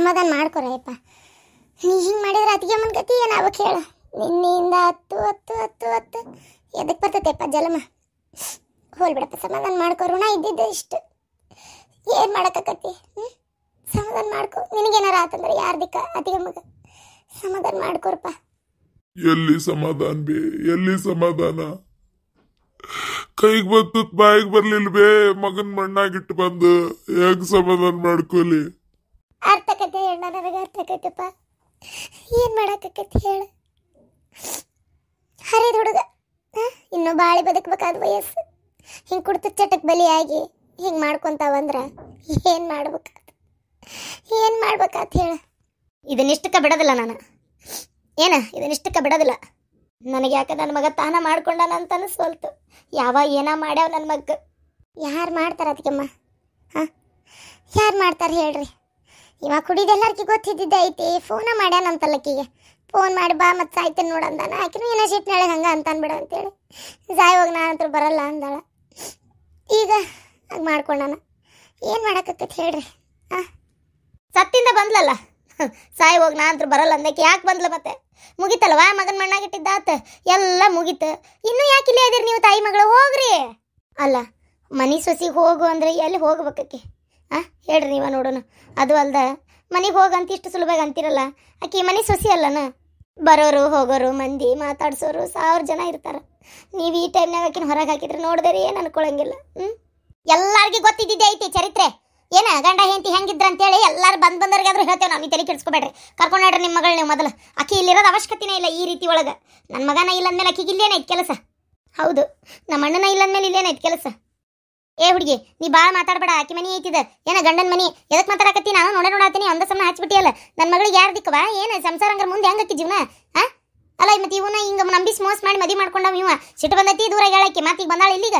ಸಮಾಧಾನ ಮಾಡ್ಕೊರಯ್ಯಪ್ಪ. ನೀ ಹಿಂಗೆ ಮಾಡಿದ್ರೆ ಅತಿಗೆ ಮುಂದ್ಗತಿ ಏನಾಗ್ಬೇಕು ಹೇಳು. ನಿನ್ನೆಯಿಂದ ಹತ್ತು ಹತ್ತು ಹತ್ತು ಹತ್ತು ಎದಕ್ಕೆ ಬರ್ತೈತೆಪ್ಪ ಜಲಮ. ಹೋಲ್ಬಿಡಪ್ಪ, ಸಮಾಧಾನ ಮಾಡ್ಕೊ. ಋಣ ಇದ್ದಿದ್ದೆ ಇಷ್ಟು, ಏನು ಮಾಡೋಕ್ಕತಿ? ಸಮಾಧಾನ ಮಾಡ್ಕೊ. ನಿನಗೇನಾರ ಆತಂದ್ರೆ ಯಾರ್ದಿಕ್ಕ ಅತಿಗೆ ಮಗ. ಸಮಾಧಾನ ಮಾಡ್ಕೊರಪ್ಪ. ಎಲ್ಲಿ ಸಮಾಧಾನ ಬೇ, ಎಲ್ಲಿ ಸಮಾಧಾನ? ಕೈಗೆ ಬಂತು ಬಾಯಿಗೆ ಬರ್ಲಿಲ್ಲ ಬೇ. ಮಗನ್ ಮಣ್ಣಾಗಿಟ್ಟು ಬಂದು ಹೆಂಗ್ ಸಮಾಧಾನ ಮಾಡ್ಕೊಲಿ? ಅರ್ಥಕತೆ ಹೇಳ, ನನಗೆ ಅರ್ಥಕೈತಪ್ಪ. ಏನು ಮಾಡೋಕ್ಕತಿ ಹೇಳು? ಹರಿದ ಹುಡುಗ, ಇನ್ನೂ ಬಾಳಿ ಬದುಕಬೇಕಾದ ವಯಸ್ಸು. ಹಿಂಗೆ ಕುಡ್ತು ಚಟಕ್ಕೆ ಬಲಿಯಾಗಿ ಹಿಂಗೆ ಮಾಡ್ಕೊತಾವಂದ್ರೆ ಏನು ಮಾಡ್ಬೇಕಾತ ಹೇಳು? ಇದನ್ನಿಷ್ಟಕ್ಕೆ ಬಿಡೋದಿಲ್ಲ ನಾನು. ಇದನ್ನಿಷ್ಟಕ್ಕೆ ಬಿಡೋದಿಲ್ಲ. ನನಗೆ ಯಾಕೆ ನನ್ನ ಮಗ ತಾನ ಮಾಡ್ಕೊಂಡಾನಂತ ಅನಿಸ್ವಲ್ತು. ಏನೋ ಮಾಡ್ಯಾವ ನನ್ನ ಮಗ. ಯಾರು ಮಾಡ್ತಾರೆ ಅದಕ್ಕೆಮ್ಮ? ಯಾರು ಮಾಡ್ತಾರೆ ಹೇಳ್ರಿ? ಇವಾಗ ಕುಡಿದೆಲ್ಲರಿಗೂ ಗೊತ್ತಿದ್ದಿದ್ದೆ ಐತಿ. ಫೋನ ಮಾಡ್ಯಾನಂತಲ್ಲಕ್ಕಿಗೆ. ಫೋನ್ ಮಾಡಿ ಬಾ ಮತ್ತು ಸಾಯ್ತೇನೆ ನೋಡಂದಾನ. ಆಕಿನೂ ಏನೋ ಸಿಟ್ಟಿನಾಳೆ ಹಂಗೆ ಅಂತ ಅನ್ಬಿಡ ಅಂತೇಳಿ ಸಾಯಿ ಹೋಗಿ ನಾನಂತೂ ಬರಲ್ಲ ಅಂದಾಳ. ಈಗ ಹಂಗೆ ಮಾಡ್ಕೊಂಡಾನ. ಏನು ಮಾಡೋಕ್ಕತಿ ಹೇಳ್ರಿ? ಸತ್ತಿಂದ ಬಂದ್ಲಲ್ಲ, ಸಾಯಿ ಹೋಗಿ ನಾನಂತೂ ಬರಲ್ಲ ಅಂದಕ್ಕೆ ಯಾಕೆ ಬಂದ್ಲ? ಮತ್ತೆ ಮುಗಿತಲ್ವ, ಮಗನ ಮಣ್ಣಾಗಿಟ್ಟಿದ್ದಾತ, ಎಲ್ಲ ಮುಗೀತು. ಇನ್ನೂ ಯಾಕೆ ಇಲ್ಲೇ ಇದೀರಿ ನೀವು ತಾಯಿ ಮಗಳು? ಹೋಗ್ರಿ. ಅಲ್ಲ, ಮನೆ ಸೊಸಿಗೆ ಹೋಗು ಅಂದರೆ ಎಲ್ಲಿ ಹೋಗ್ಬೇಕಕ್ಕೆ? ಹೇಳ್ರಿ ನೀವ ನೋಡೋಣ. ಅದು ಅಲ್ದ ಮನೆಗೆ ಹೋಗಂತ ಇಷ್ಟು ಸುಲಭವಾಗಿ ಅಂತಿರಲ್ಲ. ಆಕಿ ಮನೆ ಸೊಸಿ ಅಲ್ಲನ? ಬರೋರು ಹೋಗೋರು ಮಂದಿ ಮಾತಾಡ್ಸೋರು 1000 ಜನ ಇರ್ತಾರೆ. ನೀವು ಈ ಟೈಮ್ನಾಗ ಆಕಿನ ಹೊರಗೆ ಹಾಕಿದ್ರೆ ನೋಡಿದ್ರೆ ಏನು ಅನ್ಕೊಳಂಗಿಲ್ಲ. ಎಲ್ಲರಿಗೂ ಗೊತ್ತಿದ್ದಿದ್ದೆ ಐತಿ ಚರಿತ್ರೆ. ಏನ ಗಂಡ ಹೆಂಡತಿ ಹೆಂಗಿದ್ರ ಅಂತೇಳಿ ಎಲ್ಲರೂ ಬಂದವ್ರಿಗಾದ್ರೂ ಹೇಳ್ತೇವೆ ನಾವು. ನೀವು ತಲೆ ಕೆಡಿಸ್ಕೊಬೇಡ್ರಿ. ಕರ್ಕೊಂಡು ನೋಡ್ರಿ ನಿಮ್ಮ ಮಗಳು. ನೀವು ಮೊದಲು ಆಕಿ ಇಲ್ಲಿರೋದು ಅವಶ್ಯಕತೆನೇ ಇಲ್ಲ ಈ ರೀತಿ ಒಳಗೆ. ನನ್ನ ಮಗನ ಇಲ್ಲ ಅಂದಮೇಲೆ ಆಕಿಗೆ ಇಲ್ಲೇನೈತೆ ಕೆಲಸ? ಹೌದು, ನಮ್ಮ ಅಣ್ಣನ ಇಲ್ಲ ಅಂದಮೇಲೆ ಇಲ್ಲೇನೈತೆ ಕೆಲಸ? ಏ ಹುಡುಗಿ, ನೀ ಭಾಳ ಮಾತಾಡಬೇಡ. ಆಕಿ ಮನಿ ಐತಿದ ಏನ ಗಂಡನ ಮನಿ. ಎದಕ್ಕೆ ಮಾತಾಡಕತ್ತಿ? ನಾನು ನೋಡಾತೀನಿ ಒಂದ ಸಮ ಹಚ್ಬಿಟ್ಟಿಯಲ್ಲ. ನನ್ನ ಮಗಳಿಗೆ ಯಾರು ದಿಕ್ಕವ? ಏನು ಸಂಸಾರ ಹಂಗಾರೆ ಮುಂದೆ ಹೆಂಗಕ್ಕಿ ಜೀವನ? ಅಲ್ಲ, ಮತ್ತೆ ಇವನ ಹಿಂಗೆ ನಂಬಿಸಿ ಮೋಸ ಮಾಡಿ ಮದುವೆ ಮಾಡ್ಕೊಂಡವ. ಇವ ಸಿಟ್ಟು ಬಂದೈತಿ ದೂರ ಹೇಳಕ್ಕೆ. ಮಾತಿಗೆ ಬಂದಾಳ ಇಲ್ಲಿಗ.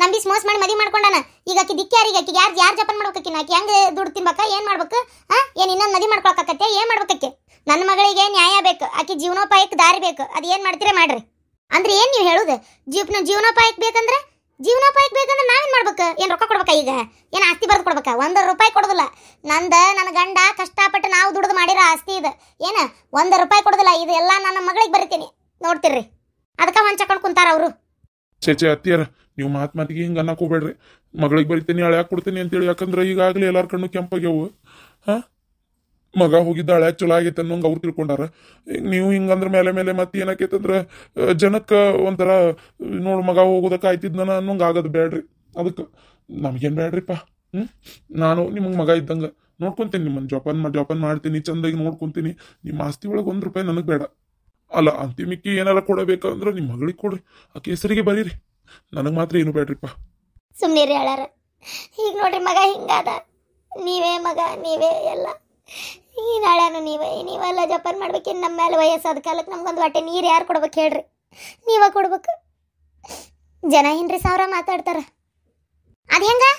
ನಂಬಿಸಿ ಮೋಸ ಮಾಡಿ ಮದುವೆ ಮಾಡ್ಕೊಂಡಾನ. ಈಗ ಆಕಿ ದಿಕ್ಕಿ ಯಾರಿಗೆ? ಆಕಿಗೆ ಯಾರು ಜಪನ್ ಮಾಡ್ಬೇಕಿ? ಆಕಿ ಹೆಂಗೆ ದುಡ್ಡು ತಿನ್ಬೇಕಾ? ಏನು ಮಾಡ್ಬೇಕು? ಏನು ಇನ್ನೊಂದು ಮದುವೆ ಮಾಡ್ಕೊಳಕತ್ತೆ? ಏನು ಮಾಡ್ಬೇಕಕ್ಕೆ? ನನ್ನ ಮಗಳಿಗೆ ನ್ಯಾಯ ಬೇಕು. ಆಕಿ ಜೀವನೋಪಾಯಕ್ಕೆ ದಾರಿ ಬೇಕು. ಅದು ಏನು ಮಾಡ್ತೀರಾ ಮಾಡ್ರಿ. ಅಂದ್ರೆ ಏನು ನೀವು ಹೇಳುದು? ಜೀವನೋಪಾಯಕ್ಕೆ ಬೇಕಂದ್ರೆ ನಾವೇನು ಮಾಡ್ಬೇಕು? ಏನು ರೊಕ್ಕ ಕೊಡ್ಬೇಕಾ? ಈಗ ಏನು ಆಸ್ತಿ ಬರೆದು ಕೊಡ್ಬೇಕಾ? 1 ರೂಪಾಯಿ ಕೊಡೋದಿಲ್ಲ. ನನ್ನ ಗಂಡ ಕಷ್ಟಪಟ್ಟು ನಾವು ದುಡ್ದು ಮಾಡಿರೋ ಆಸ್ತಿ ಇದು. ಏನು 1 ರೂಪಾಯಿ ಕೊಡೋದಿಲ್ಲ. ಇದು ಎಲ್ಲ ನನ್ನ ಮಗಳಿಗೆ ಬರಿತೀನಿ, ನೋಡ್ತಿರ್ರಿ. ಅದಕ್ಕೆ ಹೊಂಚಕೊಂಡು ಕುಂತಾರ ಅವರು. ಚೇಚೆ ಅತ್ತಿಯಾರ, ನೀವು ಮಾತಿಗೆ ಹಿಂಗೆ ಅನ್ನಕ್ಕೆ ಹೋಗ್ಬೇಡ್ರಿ. ಮಗಳಿಗೆ ಬರಿತೀನಿ ಹಳ್ಯಾಕೆ ಕೊಡ್ತೀನಿ ಅಂತೇಳಿ. ಯಾಕಂದ್ರೆ ಈಗಾಗಲೇ ಎಲ್ಲಾರ ಕಣ್ಣು ಕೆಂಪಾಗ್ಯಾವು. ಮಗ ಹೋಗಿದ್ದ ಹಳ್ಯಾಕೆ ಚಲೋ ಆಗೈತೆ ಅನ್ನೋಂಗೆ ಅವ್ರು ತಿಳ್ಕೊಂಡಾರ. ಈಗ ನೀವು ಹಿಂಗಂದ್ರೆ ಮೇಲೆ ಮತ್ತೆ ಏನಾಕೈತಂದ್ರೆ ಜನಕ್ಕೆ ಒಂಥರ ನೋಡು ಮಗ ಹೋಗೋದಕ್ಕೆ ಆಯ್ತಿದ್ನ ಅನ್ನೋಂಗೆ ಆಗೋದು ಬೇಡ್ರಿ. ಅದಕ್ಕೆ ನಮಗೇನು ಬೇಡ್ರಿಪ್ಪ. ನಾನು ನಿಮಗೆ ಮಗ ಇದ್ದಂಗೆ ನೋಡ್ಕೊತೀನಿ. ನಿಮ್ಮನ್ನು ಜೋಪಾನ ಮಾಡ್ತೀನಿ, ಚಂದಾಗಿ ನೋಡ್ಕೊತೀನಿ. ನಿಮ್ಮ ಆಸ್ತಿ ಒಳಗೆ 1 ರೂಪಾಯಿ ನನಗೆ ಬೇಡ. ಅಲ್ಲ, ಅಂತಿಮಿಕ್ಕಿ ಏನಾರ ಕೊಡಬೇಕಂದ್ರೆ ನಿಮ್ಮ ಮಗಳಿಗೆ ಕೊಡ್ರಿ. ಆ ಕೇಸರಿಗೆ ಬರೀರಿ. ನನಗೆ ಮಾತ್ರ ಏನು ಬೇಡ್ರಿಪ್ಪ. ಸುಮ್ಮನೆ ಹೇಳಾರ. ಈಗ ನೋಡ್ರಿ, ಮಗ ಹಿಂಗಾದ. ನೀವೇ ಮಗ, ನೀವೇ ಎಲ್ಲ. ಈ ನಾಳೆನು ನೀವೆಲ್ಲ ಜಪಾನ್ ಮಾಡ್ಬೇಕೇನು? ನಮ್ಮ ಮೇಲೆ ವಯಸ್ಸಾದ ಕಾಲಕ್ಕೆ ನಮ್ಗೊಂದು ಹೊಟ್ಟೆ ನೀರು ಯಾರು ಕೊಡ್ಬೇಕು ಹೇಳ್ರಿ? ನೀವೇ ಕೊಡ್ಬೇಕು. ಜನ ಏನ್ರಿ 1000 ಮಾತಾಡ್ತಾರ. ಅದು ಹೆಂಗೆ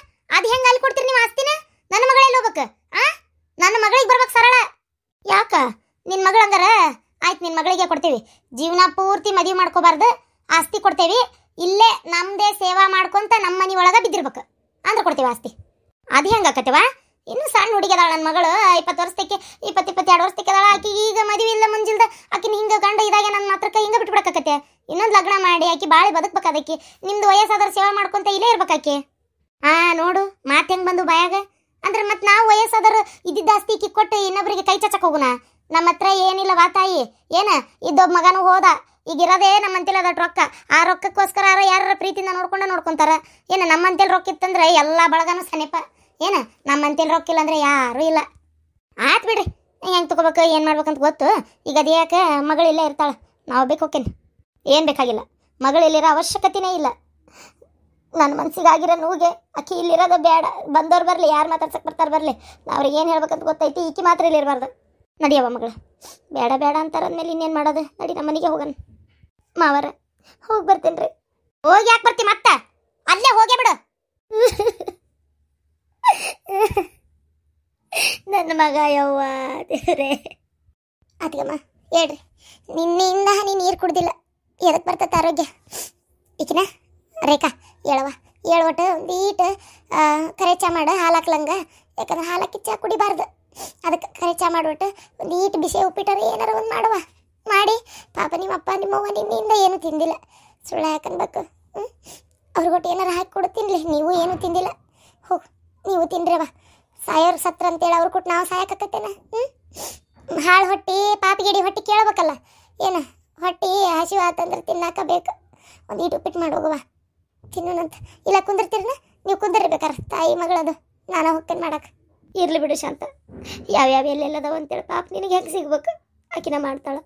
ಅಲ್ಲಿ ಕೊಡ್ತೀರಿ ನೀವು ಆಸ್ತಿನ? ನನ್ನ ಮಗಳಲ್ಲಿ ಹೋಗ್ಬೇಕು. ನನ್ನ ಮಗಳಿಗೆ ಬರ್ಬೇಕು ಸರಳ. ಯಾಕ ನಿನ್ನ ಮಗಳು ಹಂಗಾರ? ಆಯ್ತು, ನಿನ್ನ ಮಗಳಿಗೆ ಕೊಡ್ತೀವಿ. ಜೀವನ ಪೂರ್ತಿ ಮದುವೆ ಮಾಡ್ಕೋಬಾರ್ದು, ಆಸ್ತಿ ಕೊಡ್ತೇವಿ. ಇಲ್ಲೇ ನಮ್ಮದೇ ಸೇವಾ ಮಾಡ್ಕೊಂತ ನಮ್ಮ ಮನೆ ಒಳಗೆ ಬಿದ್ದಿರ್ಬೇಕು ಅಂದ್ರೆ ಕೊಡ್ತೀವಿ ಆಸ್ತಿ. ಅದು ಹೆಂಗೆ ಆಕತ್ತವ? ಇನ್ನೂ ಸಣ್ಣ ಹುಡುಗಿದಾಳ ನನ್ನ ಮಗಳು. 20 ವರ್ಷಕ್ಕೆ 22 ವರ್ಷಕ್ಕೆ ಅದಾಳ. ಆಕಿ ಈಗ ಮದುವೆ ಇಲ್ಲ ಮುಂಜಿಲ್ದ ಆಕಿನ ಹಿಂಗೆ ಗಂಡ ಇದಾಗ ನನ್ನ ಮಾತ್ರಕ್ಕೆ ಹಿಂಗೆ ಬಿಟ್ಬಿಡಕತ್ತೆ. ಇನ್ನೊಂದು ಲಗ್ನ ಮಾಡಿ ಆಕಿ ಬಾಳೆ ಬದುಕ್ಬೇಕಾದಕ್ಕೆ. ನಿಮ್ದು ವಯಸ್ಸಾದ್ರೆ ಸೇವಾ ಮಾಡ್ಕೊಂತ ಇಲ್ಲೇ ಇರ್ಬೇಕಾಕಿ. ನೋಡು ಮಾತು ಹೆಂಗೆ ಬಂದು ಬಾಯಾಗ. ಅಂದ್ರೆ ಮತ್ತೆ ನಾವು ವಯಸ್ಸಾದರೂ ಇದ್ದಿದ್ದ ಆಸ್ತಿ ಇಕ್ಕಿ ಕೊಟ್ಟು ಇನ್ನೊಬ್ಬರಿಗೆ ಕೈ ಚಚ್ಚಕ್ಕೆ ಹೋಗುಣ? ನಮ್ಮ ಹತ್ರ ಏನಿಲ್ಲವಾ ತಾಯಿ? ಏನ ಇದ್ದೊಬ್ಬ ಮಗನೂ ಹೋದ. ಈಗ ಇರೋದೇ ನಮ್ಮಂತೇಳಿ ಅದಟ್ಟು ರೊಕ್ಕ. ಆ ರೊಕ್ಕಕ್ಕೋಸ್ಕರ ಯಾರ ಪ್ರೀತಿಯಿಂದ ನೋಡ್ಕೊಂತಾರ. ಏನು ನಮ್ಮಂತೇಳಿ ರೊಕ್ಕ ಇತ್ತಂದ್ರೆ ಎಲ್ಲ ಬಳಗನೂ ಸನಿಪ. ಏನು ನಮ್ಮಂತೇಳಿ ರೊಕ್ಕ ಇಲ್ಲ ಅಂದ್ರೆ ಯಾರೂ ಇಲ್ಲ. ಆಯ್ತು ಬಿಡ್ರಿ, ಹೆಂಗೆ ತಗೋಬೇಕು ಏನು ಮಾಡ್ಬೇಕಂತ ಗೊತ್ತು. ಈಗ ಅದು ಯಾಕೆ ಮಗಳಿಲ್ಲೇ ಇರ್ತಾಳೆ, ನಾವು ಬೇಕು ಹೋಕ್ಕೇನೆ. ಏನು ಬೇಕಾಗಿಲ್ಲ, ಮಗಳಿಲ್ಲಿರೋ ಅವಶ್ಯಕತೆನೇ ಇಲ್ಲ. ನನ್ನ ಮನಸ್ಸಿಗಾಗಿರೋ ನೋವಿಗೆ ಆಕಿ ಇಲ್ಲಿರೋದು ಬೇಡ. ಬಂದವ್ರು ಬರಲಿ, ಯಾರು ಮಾತಾಡ್ಸಕ್ಕೆ ಬರ್ತಾರೆ ಬರಲಿ, ಅವ್ರಿಗೆ ಏನು ಹೇಳ್ಬೇಕಂತ ಗೊತ್ತೈತಿ. ಈಕಿ ಮಾತ್ರ ಇಲ್ಲಿರಬಾರ್ದು. ನಡಿಯವ್ವ ಮಗಳು. ಬೇಡ ಅಂತಾರಂದ್ಮೇಲೆ ಇನ್ನೇನು ಮಾಡೋದು? ನಡಿ ನಮ್ಮ ಮನೆಗೆ ಹೋಗೋಣ. ಮಾವರ ಹೋಗಿ ಬರ್ತೇನೆ ರೀ. ಹೋಗಿ ಯಾಕೆ ಬರ್ತಿ ಮತ್ತೆ? ಅಲ್ಲೇ ಹೋಗೇ ಬಿಡು. ನನ್ನ ಮಗ ಯವ್ವ ದೇವ್ರೇ. ಅದಕ್ಕಮ್ಮ ಹೇಳ್ರಿ, ನಿನ್ನೆಯಿಂದ ನೀರು ಕುಡ್ದಿಲ್ಲ. ಎದಕ್ಕೆ ಬರ್ತೈತೆ ಆರೋಗ್ಯ? ಈಕಿನ ರೇಖಾ ಹೇಳ್ಬಿಟ್ಟು ಒಂದೀಟು ಕರೆ ಚಾ ಮಾಡು, ಹಾಲು ಹಾಕ್ಲಂಗ. ಯಾಕಂದ್ರೆ ಹಾಲು ಹಾಕಿ ಚಾ ಕುಡಿಬಾರ್ದು. ಅದಕ್ಕೆ ಕರೆ ಚಾ ಮಾಡ್ಬಿಟ್ಟು ಒಂದು ಈಟ್ ಬಿಸಿ ಉಪ್ಪಿಟ್ಟಾರ ಏನಾರ ಒಂದು ಮಾಡುವ ಮಾಡಿ. ಪಾಪ ನಿಮ್ಮಪ್ಪ ನಿಮ್ಮವ್ವ ನಿನ್ನಿಂದ ಏನೂ ತಿಂದಿಲ್ಲ, ಸುಳ್ಳು ಯಾಕನ್ಬೇಕು. ಅವ್ರಿಗೊಟ್ಟು ಏನಾರು ಹಾಕಿ ಕೊಡು ತಿನ್ಲಿ. ನೀವು ಏನೂ ತಿಂದಿಲ್ಲ, ಹೋಗಿ ನೀವು ತಿನ್ರಿವ. ಸಾಯೋರು ಸತ್ರ ಅಂತೇಳಿ ಅವ್ರು ಕೊಟ್ಟು ನಾವು ಸಾಯಕತ್ತೇನ? ಹಾಳು ಹೊಟ್ಟಿ ಪಾಪಿಗೆಡಿ ಹೊಟ್ಟಿ ಕೇಳ್ಬೇಕಲ್ಲ. ಏನು ಹೊಟ್ಟಿ ಹಸಿವು ಆತಂದ್ರೆ ತಿನ್ನಾಕ ಬೇಕು. ಒಂದು ಈಟು ಉಪ್ಪಿಟ್ಟು ಮಾಡಿ ಹೋಗುವ, ತಿನ್ನೋಣಂತ. ಇಲ್ಲ ಕುಂದಿರ್ತೀರನ? ನೀವು ಕುಂದಿರ್ಬೇಕಾರ, ತಾಯಿ ಮಗಳದು. ನಾನು ಹೋಗ್ತೇನೆ ಮಾಡಕ್ಕೆ. ಇರ್ಲಿ ಬಿಡು ಶಾಂತ, ಯಾವ್ಯಾವ ಎಲ್ಲೆಲ್ಲದವ ಅಂತೇಳಿ ಪಾಪ ನಿನಗೆ ಹೆಂಗೆ ಸಿಗ್ಬೇಕು, ಆಕಿನ ಮಾಡ್ತಾಳ.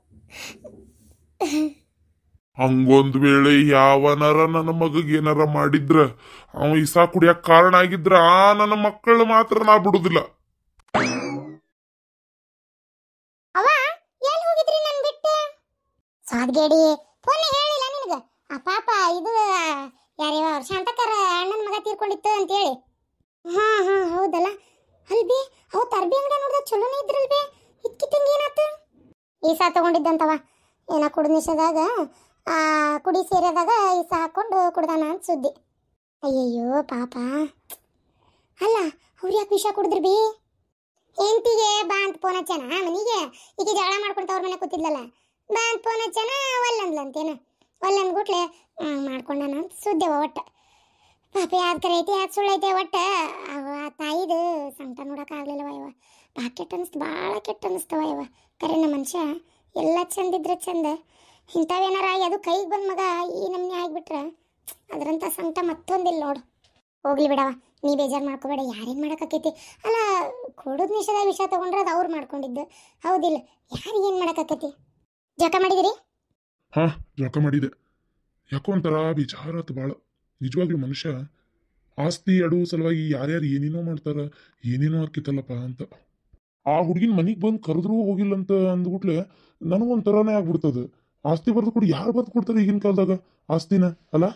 ಹಂಗೊಂದ್ ವೇಳೆ ಯಾವನಾರ ನನ್ನ ಮಗಗೆ ಏನಾರ ಮಾಡಿದ್ರ, ಅವ ಇಸಾ ಕುಡಿಯಕ್ ಕಾರಣ ಆಗಿದ್ರ ನನ್ನ ಮಕ್ಕಳು ಮಾತ್ರ ನಾ ಬಿಡುದಿಲ್ಲ. ಅವ ಎಲ್ಲಿ ಹೋಗಿದ್ರಿ ನನ್ ಬಿಟ್ಟು? ಸಾದ್ಗೇಡಿ ಫೋನ್ ಹೇಳಿಲ್ಲ ನಿನಗ? ಆ ಪಾಪ ಇದು ಯಾರ್ಯಾವ ಶಾಂತಕರ ಅಣ್ಣನ ಮಗ ತೀರ್ಕೊಂಡಿತ್ತು ಅಂತೇಳಿ. ಹಾ ಹೌದಲ್ಲ. ಅಲ್ಬಿ ಅವತ್ತು ಅರ್ಬಿ ಅಂಗಡಿ ನೋಡಿದ ಚಲೋನೇ ಇದ್ರಲ್ಬಿ, ಇದ್ಕಿತ್ತಂಗೆ ಏನಾತ? ಈಸಾ ತಗೊಂಡಿದ್ದಂತವ ಏನ ಕುಡಿದ ನಿಷೇಧಾಗ ಕುಡಿ ಸೇರಿದಾಗ ಈಸಾ ಹಾಕೊಂಡು ಕುಡ್ದಾನ ಅಂತ ಸುದ್ದಿ. ಅಯ್ಯಯ್ಯೋ ಪಾಪ. ಅಲ್ಲ ಅವ್ರು ಯಾಕೆ ವಿಷ ಕುಡಿದ್ರಿ ಬಿ? ಹೆಂಡತಿಗೆ ಬಾ ಅಂತ ಫೋನ್ ಹಚ್ಚಾನ ಮನಿಗೆ. ಈಗ ಜಗಳ ಮಾಡ್ಕೊಂತ ಅವ್ರ ಮನೆ ಕೂತಿದ್ಲಲ್ಲ, ಬಾ ಅಂತ ಫೋನ್ ಹಚ್ಚಾನ, ಒಲ್ಲಂದ್ಲಂತೇನ. ಒಲ್ಲಂದ್ಗುಟ್ಲೆ ಮಾಡ್ಕೊಂಡಾನ ಅಂತ ಸುದ್ದಿವ. ಒಟ್ಟ ಪಾಪ ಯಾವ್ದು ಕರೆ ಐತಿ ಯಾವ್ದು ಸುಳ್ಳು ಐತೆ. ಒಟ್ಟ ಆ ತಾಯಿದು ಸಂಕಟ ನೋಡೋಕ್ಕಾಗಲಿಲ್ಲವ ಇವ. ಭಾಳ ಕೆಟ್ಟ ಅನಿಸ್ತು, ಭಾಳ ಕೆಟ್ಟ ಅನಿಸ್ತವ ಇವ. ಕರೆನ ಮನುಷ್ಯ ಎಲ್ಲ ಚಂದಿದ್ರೆ ಚಂದ, ಇಂಥವೇನಾರ ಆಗಿ ಅದು ಕೈಗೆ ಬಂದ ಮಗ ಈ ನಮ್ನೆ ಆಗಿಬಿಟ್ರೆ ಅದರಂಥ ಸಂಕಟ ಮತ್ತೊಂದಿಲ್ಲ ನೋಡು. ಹೋಗ್ಲಿ ಬಿಡವ, ನೀ ಬೇಜಾರು ಮಾಡ್ಕೋಬೇಡ. ಯಾರೇನು ಮಾಡೋಕ್ಕಾಕೈತಿ? ಅಲ್ಲ ಕೊಡೋದು ನಿಷೇಧ, ವಿಷ ತೊಗೊಂಡ್ರೆ ಅದು ಅವ್ರು ಮಾಡ್ಕೊಂಡಿದ್ದು ಹೌದಿಲ್ಲ, ಯಾರಿಗೇನು ಮಾಡೋಕ್ಕಾಕೈತಿ? ಜಕ ಮಾಡಿದಿರಿ? ಹಾ ಜಳಕ ಮಾಡಿದೆ. ಯಾಕೋ ಒಂಥರ ವಿಚಾರ ಆತು ಭಾಳ. ನಿಜವಾಗ್ಲೂ ಮನುಷ್ಯ ಆಸ್ತಿ ಅಡುವ ಸಲುವಾಗಿ ಯಾರ್ಯಾರು ಏನೇನೋ ಮಾಡ್ತಾರ, ಏನೇನೋ ಆಕಿತ್ತಲ್ಲಪ್ಪ ಅಂತ. ಆ ಹುಡುಗಿನ ಮನೆಗೆ ಬಂದು ಕರೆದ್ರೂ ಹೋಗಿಲ್ಲ ಅಂತ ಅಂದ್ಬಿಟ್ಲೆ ನನಗೊಂಥರನೇ ಆಗ್ಬಿಡ್ತದೆ. ಆಸ್ತಿ ಬರೆದು ಕೊಡಿ, ಯಾರು ಬರೆದು ಕೊಡ್ತಾರೆ ಈಗಿನ ಕಾಲದಾಗ ಆಸ್ತಿನ? ಅಲ್ಲ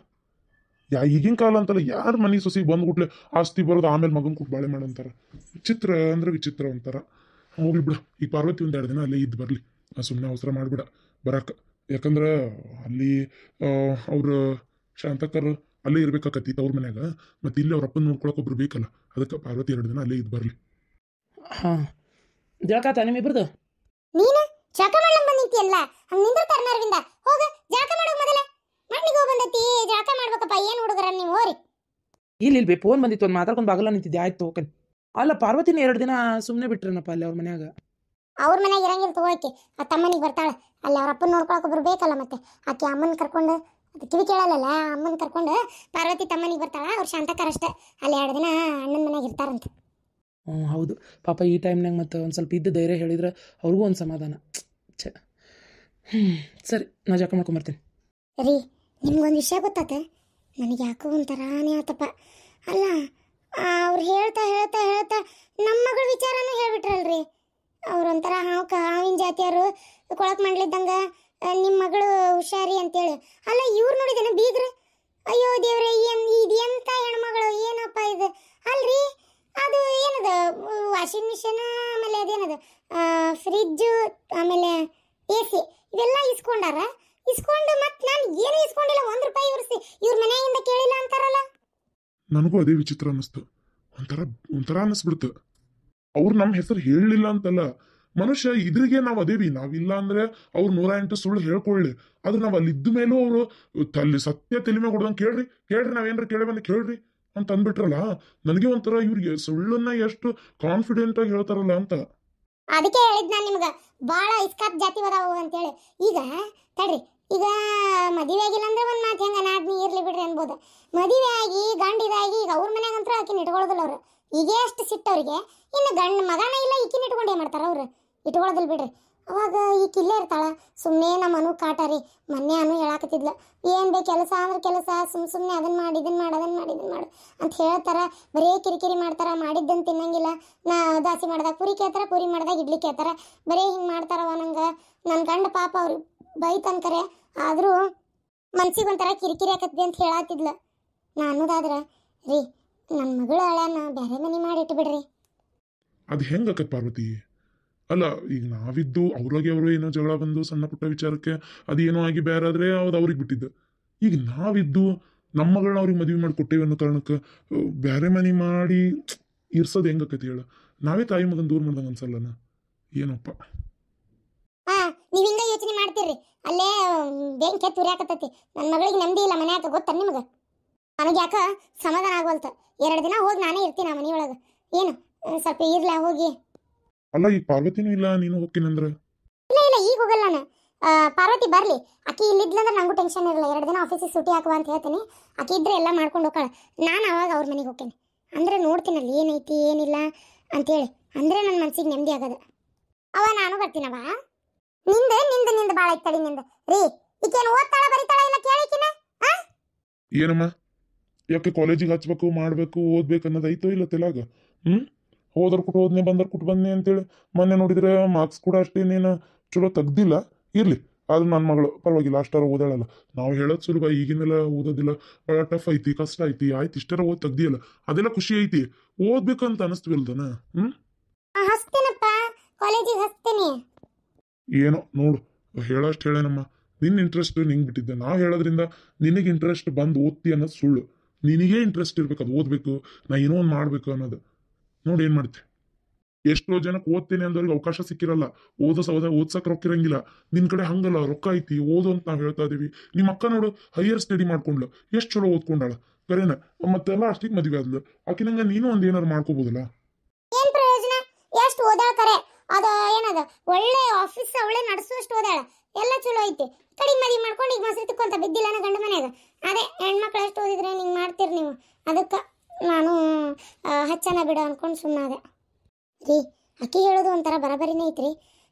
ಈಗಿನ ಕಾಲ ಅಂತಲ್ಲ, ಯಾರು ಮನೆ ಸೊಸಿಗೆ ಬಂದ್ಬಿಟ್ಲೆ ಆಸ್ತಿ ಬರೋದು ಆಮೇಲೆ ಮಗನ್ ಕೊಟ್ಟು ಬಾಳೆ ಮಾಡಂತಾರ. ವಿಚಿತ್ರ ಅಂದ್ರೆ ವಿಚಿತ್ರ ಒಂಥರ. ಹೋಗ್ಲಿ ಬಿಡ, ಈಗ ಪಾರ್ವತಿ ಒಂದೆರಡು ದಿನ ಅಲ್ಲೇ ಇದ್ದು ಬರಲಿ, ಸುಮ್ಮನೆ ಅವಸರ ಮಾಡ್ಬಿಡ ಬರಾಕ. ಯಾಕಂದ್ರೆ ಅಲ್ಲಿ ಅವ್ರ ಶಾಂತಕರ್ ಅಲ್ಲೇ ಇರ್ಬೇಕಾಕತಿ ಅವ್ರ ಮನ್ಯಾಗ, ಮತ್ತೆ ಇಲ್ಲಿ ಅವ್ರ ಅಪ್ಪನ ನೋಡ್ಕೊಳಕ್ ಒಬ್ರು ಬೇಕಲ್ಲ, ಅದಕ್ಕೆ ಪಾರ್ವತಿ 2 ದಿನ ಅಲ್ಲೇ ಇದ್ದು ಬರಲಿ. ಹಾಂ ಜಳಕ ನಿಮ್ಮಿಬ್ರದು? ನೀನು ಜಳಕ ಮಾಡ್ಲಂಗ್ ಬಂದಿತ್ತಿಯಲ್ಲ, ಹಂಗ ನಿಂದಿರ್ತಾರ ಅರವಿಂದ. ಹೋಗ ಜಳಕ ಮಾಡೋಗ ಮೊದಲ. ಮಣ್ಣಿಗೆ ಹೋಗಿ ಬಂದತಿ, ಜಳಕ ಮಾಡ್ಬೇಕಪ್ಪ. ಏನು ಹುಡುಗರ ನೀವು ಹೋರಿ. ಇಲ್ಲಿ ಬೇ ಫೋನ್ ಬಂದಿತ್ತು, ಒಂದು ಮಾತಾಡ್ಕೊಂಡು ಬಾಗಲ ನಿಂತಿದ್ದೆ. ಆಯ್ತು ಓಕೆ. ಅಲ್ಲ ಪಾರ್ವತಿನ 2 ದಿನ ಸುಮ್ಮನೆ ಬಿಟ್ರನಪ್ಪ ಅಲ್ಲಿ ಅವ್ರ ಮನ್ಯಾಗ. ಅವ್ರ ಮನ್ಯಾಗ ಇರಂಗಿಲ್ಲ ತಗೋಕಿ, ಆ ತಮ್ಮನಿಗೆ ಬರ್ತಾಳೆ. ಅಲ್ಲಿ ಅವ್ರ ಅಪ್ಪನ ನೋಡ್ಕೊಳಕ್ ಒಬ್ರು ಬೇಕಲ್ಲ. ಮತ್ತೆ ಆಕೆ ಅಮ್ಮನ ಕರ್ಕೊಂಡು, ಅದು ಕಿವಿ ಕೇಳಲ್ಲ, ಅಮ್ಮನ ಕರ್ಕೊಂಡು ಪಾರ್ವತಿ ತಮ್ಮನಿಗೆ ಬರ್ತಾಳ. ಅವ್ರು ಶಾಂತಕರ ಅಷ್ಟೇ ಅಲ್ಲಿ 2 ದಿನ ಅಣ್ಣನ ಮನ್ಯಾಗ ಇರ್ತಾರಂತೆ. ಹೌದು ಪಾಪ ಈ ಟೈಮ್ನಾಗ ಮತ್ತೆ ಒಂದು ಸ್ವಲ್ಪ ಇದ್ದ ಧೈರ್ಯ ಹೇಳಿದ್ರೆ ಅವ್ರಿಗೂ ಒಂದು ಸಮಾಧಾನ. ಛೇ ಸರಿ, ನಾ ಜಳಕ ಮಾಡ್ಕೊಂಬರ್ತೀನಿ ರೀ. ನಿಮ್ಗೊಂದು ವಿಷಯ ಗೊತ್ತಾತ? ನನಗೆ ಯಾಕೋ ಒಂಥರಾನೇ ಆತಪ್ಪ. ಅಲ್ಲ ಅವ್ರು ಹೇಳ್ತಾ ಹೇಳ್ತಾ ಹೇಳ್ತಾ ನಮ್ಮ ಮಗಳ ವಿಚಾರನೂ ಹೇಳ್ಬಿಟ್ರಲ್ರಿ. ಅವ್ರೊಂಥರ ಹಾವಿನ ಜಾತಿಯವರು ಕೊಳಕ್ ಮಾಡ್ಲಿದ್ದಂಗ ನಿಮ್ಮ ಮಗಳು ಹುಷಾರಿ ಅಂತೇಳಿ. ಅಲ್ಲ ಇವ್ರು ನೋಡಿದೇನ ಬೀಗ್ರು? ಅಯ್ಯೋ ದೇವ್ರೆ, ಇದು ಎಂತ ಹೆಣ್ಮಗಳು ಏನಪ್ಪ ಇದು? ಅಲ್ರಿ ಅದು ಏನದ ವಾಷಿಂಗ್ ಮಿಷಿನ್, ಆಮೇಲೆ ಅದೇನದು ಫ್ರಿಜ್ಜು, ಆಮೇಲೆ AC ಇವೆಲ್ಲ ಇಸ್ಕೊಂಡಾರ. ಇಸ್ಕೊಂಡು ಮತ್ತೆ ನಾನು ಏನು ಇಸ್ಕೊಂಡಿಲ್ಲ, 1 ರೂಪಾಯಿ ಇವ್ರ ಮನೆಯಿಂದ ಕೇಳಿಲ್ಲ ಅಂತಾರಲ್ಲ. ನನಗೂ ಅದೇ ವಿಚಿತ್ರ ಅನ್ನಿಸ್ತು. ಒಂಥರ ಅನ್ನಿಸ್ಬಿಡ್ತು. ಅವ್ರು ನಮ್ಮ ಹೆಸರು ಹೇಳಲಿಲ್ಲ ಅಂತಲ್ಲ, ಮನುಷ್ಯ ಇದ್ರಿಗೆ ನಾವು ಅದೇವಿ. ನಾವಿಲ್ಲ ಅಂದ್ರೆ ಅವ್ರು 108 ಸುಳ್ಳು ಹೇಳ್ಕೊಳ್ಳಿ, ಆದ್ರೆ ನಾವು ಅಲ್ಲಿ ಇದ್ದ ಮೇಲೂ ಅವರು ಸತ್ಯ ತೆಲಿಮೆ ಕೊಡ್ದಂಗೆ ಕೇಳ್ರಿ ನಾವೇನ್ರ ಕೇಳಿ ಬಂದು ಕೇಳ್ರಿ ಅಂತ ಅಂದ್ಬಿಟ್ರಲ್ಲ. ನನಗೆ ಒಂಥರ ಇವ್ರಿಗೆ ಸುಳ್ಳನ್ನ ಎಷ್ಟು ಕಾನ್ಫಿಡೆಂಟ್ ಆಗಿ ಹೇಳ್ತಾರಲ್ಲ ಅಂತ. ಅದಕ್ಕೆ ಹೇಳಿದ್ ನಾನು ನಿಮ್ಗೆ, ಭಾಳ ಇಸ್ಕಾತ್ ಜಾತಿ ಬದಾವು ಅಂತೇಳಿ. ಈಗ ತಡ್ರಿ, ಈಗ ಮದುವೆ ಆಗಿಲ್ಲ ಅಂದ್ರೆ ಒಂದು ಮಾತು ಹೆಂಗ ನಾದ್ನಿ ಇರ್ಲಿ ಬಿಡ್ರಿ ಅನ್ಬೋದು. ಮದುವೆ ಆಗಿ ಗಂಡಿದಾಗಿ ಈಗ ಅವ್ರ ಮನ್ಯಾಗಂತ್ರ ಆಕಿನ ಇಟ್ಕೊಳ್ಳೋದಿಲ್ಲ ಅವ್ರು. ಈಗೇ ಅಷ್ಟು ಸಿಟ್ಟವ್ರಿಗೆ, ಇನ್ನು ಗಂಡ ಮಗನ ಇಲ್ಲ ಈಕಿನ ಇಟ್ಕೊಂಡು ಏನು ಮಾಡ್ತಾರ ಅವ್ರು? ಇಟ್ಕೊಳ್ಳೋದಿಲ್ಲ ಬಿಡ್ರಿ. ಅವಾಗ ಈಕೆ ಇಲ್ಲೇ ಇರ್ತಾಳ. ಸುಮ್ಮನೆ ನಮ್ಮ ಅನು ಕಾಟ ರೀ. ಮೊನ್ನೆ ಅನು ಹೇಳಾಕತ್ತಿದ್ಲ, ಏನು ಬೇಕು ಕೆಲಸ ಅಂದ್ರೆ ಕೆಲಸ, ಸುಮ್ಮನೆ ಅದನ್ನು ಮಾಡಿ ಇದನ್ನು ಮಾಡು ಅಂತ ಹೇಳ್ತಾರ. ಬರೀ ಕಿರಿಕಿರಿ ಮಾಡ್ತಾರ, ಮಾಡಿದ್ದನ್ನು ತಿನ್ನಂಗಿಲ್ಲ. ದಾಸಿ ಮಾಡ್ದಾಗ ಪುರಿ ಕೇಳ್ತಾರ, ಪುರಿ ಮಾಡ್ದಾಗ ಇಡ್ಲಿ ಕೇಳ್ತಾರ. ಬರೀ ಹಿಂಗೆ ಮಾಡ್ತಾರವ. ನಂಗೆ ನನ್ನ ಗಂಡ ಪಾಪ ಅವ್ರು ಬೈತನ್ಕರೆ, ಆದರೂ ಮನ್ಸಿಗೆ ಒಂಥರ ಕಿರಿಕಿರಿ ಆಕತ್ತಿ ಅಂತ ಹೇಳತ್ತಿದ್ಲ. ನಾ ಅನ್ನೋದಾದ್ರೆ ರೀ, ನನ್ನ ಮಗಳ ಹಳ್ಯಾನ ಬೇರೆ ಮನೆ ಮಾಡಿಟ್ಟು ಬಿಡ್ರಿ. ಅದು ಹೆಂಗಾಕತ್ ಪಾರ್ವತಿ? ಅಲ್ಲ ಈಗ ನಾವಿದ್ದು ಅವ್ರಾಗೆ ಅವರು ಏನೋ ಜಗಳ ಬಂದು ಸಣ್ಣ ಪುಟ್ಟ ವಿಚಾರಕ್ಕೆ ಅದೇನೋ ಆಗಿ ಬೇರೆ ಆದ್ರೆ ಅದು ಅವ್ರಿಗೆ ಬಿಟ್ಟಿದ್ದು. ಈಗ ನಾವಿದ್ದು ನಮ್ಮ ಮಗಳನ್ನ ಅವ್ರಿಗೆ ಮದುವೆ ಮಾಡಿ ಕೊಟ್ಟೇವೆ ಅನ್ನೋ ಕಾರಣಕ್ಕೆ ಬೇರೆ ಮನೆ ಮಾಡಿ ಇರ್ಸೋದು ಹೆಂಗಾಕತಿ ಹೇಳ? ನಾವೇ ತಾಯಿ ಮಗನ ದೂರ ಮಾಡ್ದಂಗೆ ಅನ್ಸಲ್ಲನ ಏನಪ್ಪ. ಹಾ ನೀವ್ ಹಿಂಗ ಯೋಚನೆ ಮಾಡ್ತೀರಿ. ಅಲ್ಲೇ ಬೆಂಕಿ ತುರಿಯಾಕತ್ತೈತಿ. ನನ್ನ ಮಗಳಿಗೆ ನೆಮ್ಮದಿ ಇಲ್ಲ ಮನ್ಯಾಗ, ಗೊತ್ತ ನಿಮಗ? ನನಗೆ ಯಾಕ ಸಮಾಧಾನ ಆಗವಲ್ತ. 2 ದಿನ ಹೋಗಿ ನಾನೇ ಇರ್ತೀನಿ ಆ ಮನೆಯೊಳಗ. ಏನು ಸ್ವಲ್ಪ ಇರ್ಲಾ ಹೋಗಿ? ಅಲ್ಲ ಈಗ ಪಾರ್ವತಿನೂ ಇಲ್ಲ, ನೀನು ಹೋಗ್ತೀನಂದ್ರ? ಇಲ್ಲ ಇಲ್ಲ, ಈಗ ಹೋಗಲ್ಲ ನಾನು. ಪಾರ್ವತಿ ಬರ್ಲಿ, ಆಕಿ ಇಲ್ಲಿದ್ಲಂದ್ರೆ ನಂಗೂ ಟೆನ್ಷನ್ ಇರಲ್ಲ. 2 ದಿನ ಆಫೀಸಿಗೆ ಸುಟಿ ಹಾಕುವ ಅಂತ ಹೇಳ್ತೀನಿ. ಆಕಿ ಇದ್ರೆ ಎಲ್ಲ ಮಾಡ್ಕೊಂಡು ಹೋಗ್ತಾಳೆ. ನಾನು ಅವಾಗ ಅವ್ರ ಮನೆಗೆ ಹೋಗ್ತೇನೆ. ಅಂದ್ರೆ ನೋಡ್ತೀನಲ್ಲಿ ಏನೈತಿ ಏನಿಲ್ಲ ಅಂತೇಳಿ. ಅಂದ್ರೆ ನನ್ನ ಮನ್ಸಿಗೆ ನೆಮ್ಮದಿ ಆಗದ. ಅವ ನಾನು ಬರ್ತೀನವ. ನಿಂದ ಭಾಳ ಐತಡಿ ನಿಂದ. ರೀ ಈಕೇನು ಓದ್ತಾಳ ಬರೀತಾಳ ಇಲ್ಲ ಕೇಳಿಕಿನ? ಏನಮ್ಮ ಯಾಕೆ ಕಾಲೇಜಿಗೆ ಹಚ್ಬೇಕು ಮಾಡ್ಬೇಕು ಓದ್ಬೇಕು ಅನ್ನೋದು ಐತೋ ಇಲ್ಲ ತೆಲಾಗ? ಹೋದ್ರ ಕುಟ್ಟು ಹೋದ್ನೆ ಬಂದ್ರ ಕುಟ್ಟು ಬಂದ್ನೆ ಅಂತೇಳಿ ಮೊನ್ನೆ ನೋಡಿದ್ರೆ ಮಾರ್ಕ್ಸ್ ಕೂಡ ಅಷ್ಟೇನೇನು ಚಲೋ ತೆಗ್ದಿಲ್ಲ. ಇರ್ಲಿ, ಆದ್ರೂ ನನ್ನ ಮಗಳು ಪರವಾಗಿಲ್ಲ, ಅಷ್ಟಾರ ಓದಾಳಲ್ಲ. ನಾವು ಹೇಳೋದು ಸುಲಭ, ಈಗಿನೆಲ್ಲ ಓದೋದಿಲ್ಲ, ಭಾಳ ಟಫ್ ಐತಿ, ಕಷ್ಟ ಐತಿ. ಆಯ್ತು ಇಷ್ಟಾರ ಓದ್ ತೆಗ್ದಿಯಲ್ಲ, ಅದೆಲ್ಲ ಖುಷಿ ಐತಿ. ಓದ್ಬೇಕಂತ ಅನಿಸ್ತಿಲ್ದನ? ಹಚ್ತೇನಪ್ಪ, ಕಾಲೇಜಿಗೆ ಹಚ್ತೇನೆ. ಏನೋ ನೋಡು, ಹೇಳೋಷ್ಟು ಹೇಳೇನಮ್ಮ. ನಿನ್ನ ಇಂಟ್ರೆಸ್ಟ್ ನಿಂಗೆ ಬಿಟ್ಟಿದ್ದೆ. ನಾವು ಹೇಳೋದ್ರಿಂದ ನಿನಗೆ ಇಂಟ್ರೆಸ್ಟ್ ಬಂದು ಓದ್ತಿ ಅನ್ನೋದು ಸುಳ್ಳು. ನಿನಗೇ ಇಂಟ್ರೆಸ್ಟ್ ಇರ್ಬೇಕು, ಅದು ಓದಬೇಕು, ನಾ ಏನೋ ಒಂದು ಮಾಡಬೇಕು ಅನ್ನೋದು. ನೋಡಿ ಏನು ಮಾಡ್ತಿ. ಎಷ್ಟೋ ಜನಕ್ಕೆ ಓದ್ತೇನೆ ಅಂದವ್ರಿಗೆ ಅವಕಾಶ ಸಿಕ್ಕಿರಲ್ಲ. ಓದ್ಸಕ್ಕೆ ರೊಕ್ಕ ಇರಂಗಿಲ್ಲ. ನಿನ್ನ ಕಡೆ ಹಂಗಲ್ಲ, ರೊಕ್ಕ ಐತಿ, ಓದು ಅಂತ ನಾವು ಹೇಳ್ತಾ ಇದೀವಿ. ನಿಮ್ಮ ಅಕ್ಕ ನೋಡು ಹೈಯರ್ ಸ್ಟಡಿ ಮಾಡ್ಕೊಂಡ್ಲು, ಎಷ್ಟು ಚಲೋ ಓದ್ಕೊಂಡಾಳ. ಕರೆನ ಮತ್ತೆಲ್ಲ ಅಷ್ಟಿಗೆ ಮದುವೆ ಆದ್ಲು. ಆಕಿನಂಗ ನೀನು ಒಂದು ಏನಾರು ಮಾಡ್ಕೋಬೋದಲ್ಲ? ಏನ್ ಪ್ರಯೋಜನ? ಎಷ್ಟು ಓದಾಳ ಕರೆ, ಅದ ಏನದ ಒಳ್ಳೆ ಆಫೀಸ್ ಅವಳೆ ನಡೆಸುವಷ್ಟು ಓದಾಳ, ಎಲ್ಲ ಚಲೋ ಐತಿ. ಕಡಿಮೆ ಮದುವೆ ಮಾಡ್ಕೊಂಡು ಈಗ ಮೊಸರು ತಿಕ್ಕೊಂತ ಬಿದ್ದಿಲ್ಲ ಗಂಡ ಮನ್ಯಾಗ. ಅದೇ ಹೆಣ್ಮಕ್ಳು ಎಷ್ಟು ಓದಿದ್ರೆ ಹಿಂಗೆ ಮಾಡ್ತೀರಿ ನೀವು. ಅದಕ್ಕೆ ನಾನು ಹಚ್ಚನ ಬಿಡ ಅನ್ಕೊಂಡು ಸುಮ್ಮನಾದೆ ರೀ. ಅಕ್ಕಿ ಹೇಳೋದು ಒಂಥರ ಬರಬರಿನೇ ಐತ್ರಿ.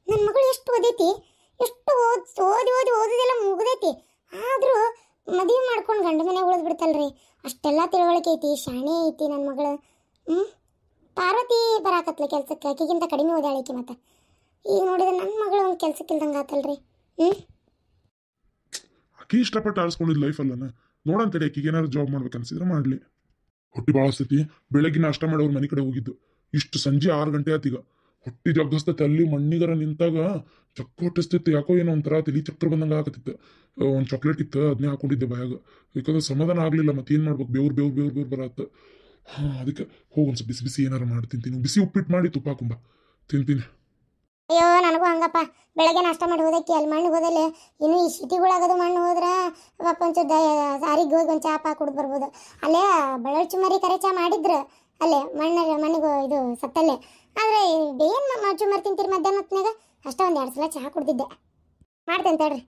ನನ್ನ ಮಗಳು ಎಷ್ಟು ಓದೈತಿ, ಎಷ್ಟು ಓದೋದೆಲ್ಲ ಮುಗ್ದೈತಿ. ಆದರೂ ಮದುವೆ ಮಾಡ್ಕೊಂಡು ಗಂಡ ಮನೆಯಾಗ ಉಳಿದು ಬಿಡ್ತಲ್ರಿ. ಅಷ್ಟೆಲ್ಲ ತಿಳುವಳಿಕೆ ಐತಿ, ಶಾಣೆ ಐತಿ ನನ್ನ ಮಗಳು. ಪಾರ್ವತಿ ಬರಾಕತ್ಲ ಕೆಲ್ಸಕ್ಕೆ, ಆಕಿಗಿಂತ ಕಡಿಮೆ ಓದಾಳಿಕೆ. ಮತ್ತೆ ಈಗ ನೋಡಿದ್ರೆ ನನ್ನ ಮಗಳು ಒಂದು ಕೆಲ್ಸಕ್ಕೆ ಇಲ್ದಂಗೆ ಆತಲ್ರಿ. ಆಕಿ ಇಷ್ಟಪಟ್ಟು ಆರಿಸ್ಕೊಂಡಿದ್ದು ಲೈಫ್ ಅಲ್ಲನ. ನೋಡಂತೇಳಿ ಆಕಿಗೆ ಏನಾದ್ರು ಜಾಬ್ ಮಾಡ್ಬೇಕು ಅನ್ಸಿದ್ರೆ ಮಾಡ್ಲಿ. ಹೊಟ್ಟಿ ಭಾಳ ಸ್ಥಿತಿ. ಬೆಳಗ್ಗೆ ನಾಷ್ಟ ಮಾಡಿ ಅವ್ರ ಮನೆ ಕಡೆ ಹೋಗಿದ್ದು. ಇಷ್ಟು ಸಂಜೆ 6 ಗಂಟೆ ಆತೀಗ. ಹೊಟ್ಟಿ ಜಗ್ಗಸ್ತೈತೆ. ಅಲ್ಲಿ ಮಣ್ಣಿಗರ ನಿಂತಾಗ ಚಕ್ರ ಹೊಟ್ಟಿಸ್ತಿತ್ತು. ಯಾಕೋ ಏನೋ ಒಂಥರ ತಲಿ ಚಕ್ರ ಬಂದಂಗೆ ಆಗತ್ತಿತ್ತು. ಒಂದು ಚಾಕ್ಲೇಟ್ ಇತ್ತು, ಅದನ್ನೇ ಹಾಕೊಂಡಿದ್ದೆ ಬಾಯಾಗ. ಯಾಕಂದ್ರೆ ಸಮಾಧಾನ ಆಗಲಿಲ್ಲ. ಮತ್ತೆ ಏನು ಮಾಡ್ಬೇಕು, ಬೇವ್ರು ಬರತ್ತ. ಅದಕ್ಕೆ ಹೋಗಿ ಒಂದು ಬಿಸಿ ಬಿಸಿ ಏನಾರು ಮಾಡಿ ತಿಂತೀನಿ. ಬಿಸಿ ಉಪ್ಪಿಟ್ಟು ಮಾಡಿ ತುಪ್ಪ ಹಾಕೊಂಬ ತಿಂತೀನಿ. ಅಯ್ಯೋ ನನಗೂ ಹಂಗಪ್ಪ. ಬೆಳಗ್ಗೆ ನಾಷ್ಟ ಮಾಡಿ ಹೋದಕ್ಕೆ ಅಲ್ಲಿ ಮಣ್ಣು ಹೋದಲ್ಲಿ ಇನ್ನು ಈ ಸಿಟಿಗಳಾಗೋದು ಮಣ್ಣು ಹೋದ್ರೆ ಪಾಪ ಒಂಚೂರು ಸಾರಿಗೆ ಹೋಗಿ ಒಂದು ಚಾಪ ಕುಡ್ದು ಬರ್ಬೋದು. ಅಲ್ಲೇ ಬೆಳಚು ಮರಿ ಕರೆ ಚಾ ಮಾಡಿದ್ರು ಅಲ್ಲೇ ಮಣ್ಣಿಗೆ ಇದು ಸತ್ತಲ್ಲೇ. ಆದರೆ ಏನು ಚುಮ್ಮರಿ ತಿಂತೀರಿ ಮಧ್ಯಾಹ್ನ ಹೊತ್ತಿನಾಗ? ಅಷ್ಟೇ ಒಂದು 2 ಸಲ ಚಹಾ ಕುಡ್ದಿದ್ದೆ. ಮಾಡ್ತೇನೆ ತಡ್ರಿ.